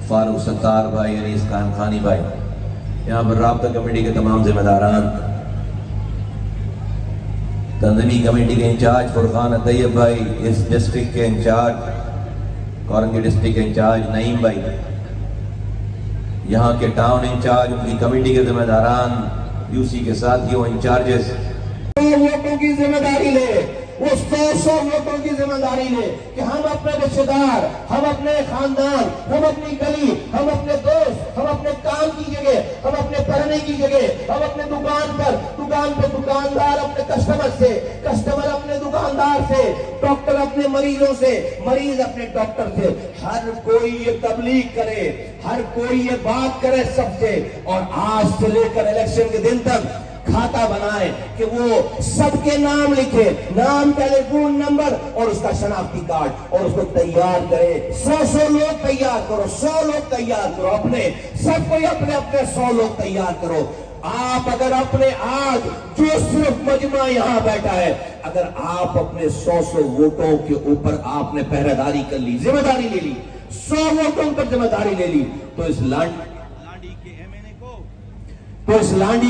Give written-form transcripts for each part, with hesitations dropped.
فاروق ستار بھائی، انیس خان خانی بھائی، یہاں پر رابطہ کمیٹی کے تمام ذمہ داران، تنظیمی کمیٹی کے انچارج فرقان طیب بھائی، اس ڈسٹرکٹ کے انچارج، کورنگی ڈسٹرکٹ کے انچارج نعیم بھائی، یہاں کے ٹاؤن انچارج، ان کی کمیٹی کے ذمہ داران، یو سی کے ساتھیوں، انچارجز، ووٹوں کی ذمہ داری لے، وہ 100 ووٹوں کی ذمہ داری لے کہ ہم اپنے رشتہ دار، ہم اپنے خاندان، ہم اپنی گلی، ہم اپنے دوست، ہم اپنے کام کی جگہ، ہم اپنے پڑھنے کی جگہ، ہم اپنے دکان پہ دکاندار اپنے کسٹمر سے، کسٹمر اپنے دکاندار سے، ڈاکٹر اپنے مریضوں سے، مریض اپنے ڈاکٹر سے، ہر کوئی یہ تبلیغ کرے، ہر کوئی یہ بات کرے سب سے، اور آج سے لے کر الیکشن کے دن تک کھاتا بنائے کہ وہ سب کے نام لکھے، نام، ٹیلی فون نمبر اور اس کا شناختی کارڈ، اور اس کو تیار کرے۔ 100 لوگ تیار کرو، 100 لوگ تیار کرو، اپنے سب کو اپنے 100 لوگ تیار کرو۔ آپ اگر اپنے آج جو صرف مجمع یہاں بیٹھا ہے، اگر آپ اپنے 100 ووٹوں کے اوپر آپ نے پہرہ داری کر لی، ذمہ داری لے لی، 100 ووٹوں پر ذمہ داری لے لی، تو اس لانڈی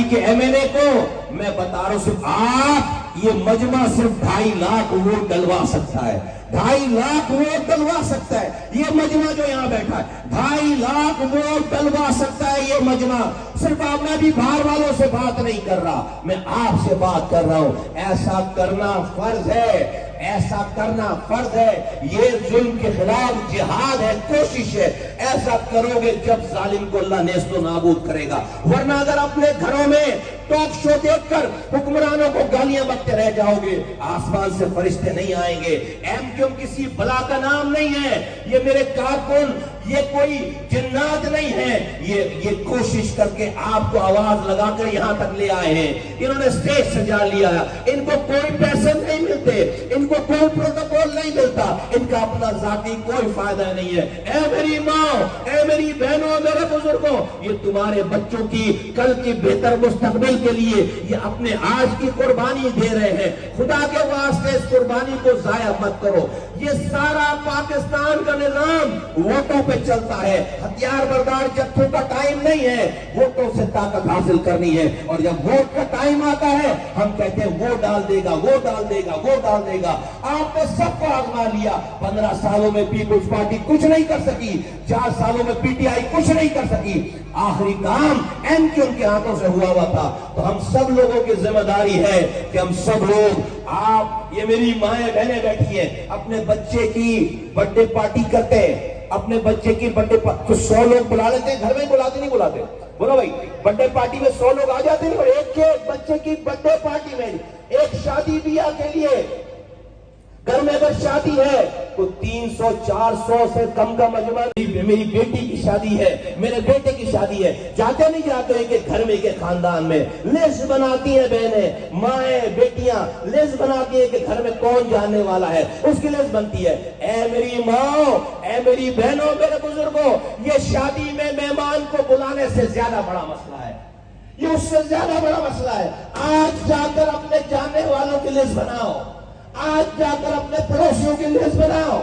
کے ایم این اے کو میں بتا رہا ہوں، صرف آپ یہ مجمع صرف 2.5 لاکھ ووٹ ڈلوا سکتا ہے، 2.5 لاکھ ووٹ ڈلوا سکتا ہے یہ مجمع جو یہاں بیٹھا ہے، 2.5 لاکھ ووٹ ڈلوا سکتا ہے یہ مجمع۔ صرف آپ، میں بھی باہر والوں سے بات نہیں کر رہا، میں آپ سے بات کر رہا ہوں۔ ایسا کرنا فرض ہے، ایسا کرنا فرض ہے، یہ ظلم کے خلاف جہاد ہے، کوشش ہے۔ ایسا کرو گے جب ظالم کو اللہ نیست و نابود کرے گا، ورنہ اگر اپنے گھروں میں ٹاک شو دیکھ کر حکمرانوں کو گالیاں بکتے رہ جاؤ گے، آسمان سے فرشتے نہیں آئیں گے۔ ایم کیو ایم کسی بلا کا نام نہیں ہے، یہ میرے کارکن، یہ کوئی جنات نہیں ہے، یہ کوشش کر کے آپ کو آواز لگا کر یہاں تک لے آئے ہیں۔ انہوں نے سٹیج سجا لیا، ان کو کوئی پیسے نہیں ملتے، ان کو کوئی پروٹوکول نہیں ملتا، ان کا اپنا ذاتی کوئی فائدہ نہیں ہے۔ اے میری ماں، اے میری بہنوں، میرے بزرگوں، یہ تمہارے بچوں کی کل کی بہتر مستقبل کے لیے یہ اپنے آج کی قربانی دے رہے ہیں۔ خدا کے واسطے اس قربانی کو ضائع مت کرو۔ یہ سارا پاکستان کا نظام ووٹوں پہ چلتا ہے، ہتھیار بردار جتھوں کا ٹائم نہیں ہے، ووٹوں سے طاقت حاصل کرنی ہے۔ اور جب ووٹ کا ٹائم آتا ہے، ہم کہتے ہیں وہ ڈال دے گا، وہ ڈال دے گا، وہ ڈال دے گا۔ آپ نے سب کو آزما لیا، 15 سالوں میں پیپلز پارٹی کچھ نہیں کر سکی، 4 سالوں میں پی ٹی آئی کچھ نہیں کر سکی، آخری کام ایم کیو ایم کے ہاتھوں سے ہوا تھا۔ تو ہم سب لوگوں کی ذمہ داری ہے کہ ہم سب لوگ، آپ، یہ میری مائیں بہنیں بیٹھی ہیں، اپنے بچے کی برتھ ڈے پارٹی کرتے ہیں، اپنے بچے کی برتھ ڈے پارٹی، تو 100 لوگ بلا لیتے ہیں، گھر میں بلاتے نہیں بلاتے؟ بولو بھائی، برتھ ڈے پارٹی میں 100 لوگ آ جاتے ہیں، اور ایک بچے کی برتھ ڈے پارٹی میں، ایک شادی بیاہ کے لیے گھر میں اگر شادی ہے تو 300-400 سے کم کا مجمع نہیں۔ میری بیٹی کی شادی ہے، میرے بیٹے کی شادی ہے، جاتے نہیں جاتے ہیں کہ گھر میں، کہ خاندان میں لسٹ بناتی ہیں بہنیں، مائیں، بیٹیاں لسٹ بناتی ہیں کہ گھر میں کون جانے والا ہے، اس کی لسٹ بنتی ہے۔ اے میری ماں، اے میری بہنوں، میرے بزرگوں، یہ شادی میں مہمان کو بلانے سے زیادہ بڑا مسئلہ ہے، یہ اس سے زیادہ بڑا مسئلہ ہے۔ آج جا کر اپنے جاننے والوں کی لسٹ بناؤ، آج جا کر اپنے پڑوسیوں کی لسٹ بناؤ،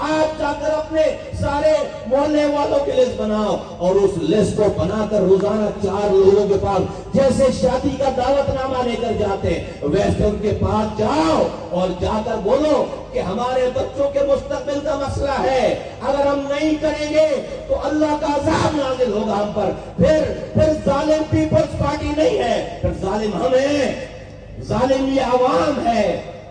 آج جا کر اپنے سارے محلے والوں کی لسٹ بناؤ، اور اس لسٹ کو بنا کر روزانہ 4 لوگوں کے پاس، جیسے شادی کا دعوت نامہ لے کر جاتے ویسے ان کے پاس جاؤ، اور جا کر بولو کہ ہمارے بچوں کے مستقبل کا مسئلہ ہے، اگر ہم نہیں کریں گے تو اللہ کا عذاب نازل ہوگا ہم پر۔ پھر ظالم پیپلز پارٹی نہیں ہے، پھر ظالم ہم ہیں، ظالم یہ عوام ہے،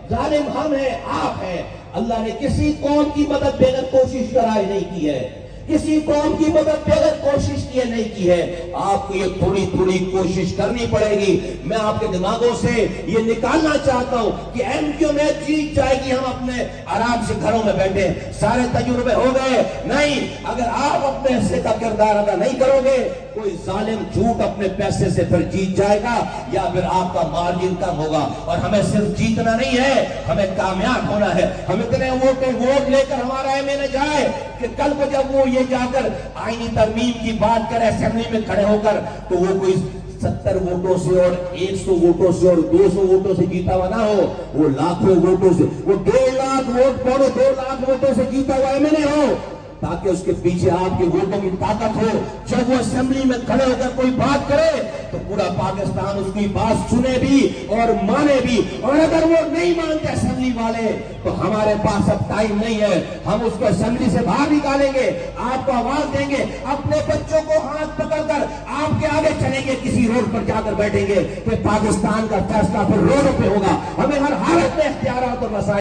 ظالم ہم ہیں، آپ ہیں۔ اللہ نے کسی قوم کی مدد بغیر کوشش کرائے نہیں کی ہے، کسی قوم کی مدد بغیر کوشش کیے نہیں کی ہے۔ آپ کو یہ تھوڑی تھوڑی کوشش کرنی پڑے گی۔ میں آپ کے دماغوں سے یہ نکالنا چاہتا ہوں کہ ایم کیو میں جیت جائے گی، ہم اپنے آرام سے گھروں میں بیٹھے، سارے تجربے ہو گئے نہیں۔ اگر آپ اپنے حصے کا کردار ادا نہیں کرو گے، کوئی ظالم جھوٹ اپنے پیسے سے پھر جیت جائے گا، یا پھر آپ کا مارجن کم ہوگا۔ اور ہمیں صرف جیتنا نہیں ہے، ہمیں کامیاب ہونا ہے۔ ہم اتنے ووٹ لے کر ہمارا ایم این اے جائے کہ کل کو جب وہ یہ جا کر آئینی ترمیم کی بات کرے اسمبلی میں کھڑے ہو کر، تو وہ کوئی 70 ووٹوں سے اور 100 ووٹوں سے اور 200 ووٹوں سے جیتا ہوا نہ ہو، وہ لاکھوں ووٹوں سے، وہ 2 لاکھ ووٹ پڑو، 2 لاکھ ووٹوں سے جیتا ہوا ایم این اے ہو، تاکہ اس کے پیچھے آپ کے ووٹوں کی طاقت ہو. جب وہ اسمبلی میں کھڑے ہو کر کوئی بات کرے تو پورا پاکستان اس کی بات سنے بھی اور مانے بھی. اور اگر وہ نہیں مانتے اسمبلی والے تو ہمارے پاس اب ٹائم نہیں ہے, ہم اس کو اسمبلی سے باہر نکالیں گے, آپ کو آواز دیں گے, اپنے بچوں کو ہاتھ پکڑ کر آپ کے آگے چلیں گے, کسی روڈ پر جا کر بیٹھیں گے کہ پاکستان کا فیصلہ پھر روڈوں پہ ہوگا. ہمیں ہر حالت میں اختیارات اور وسائل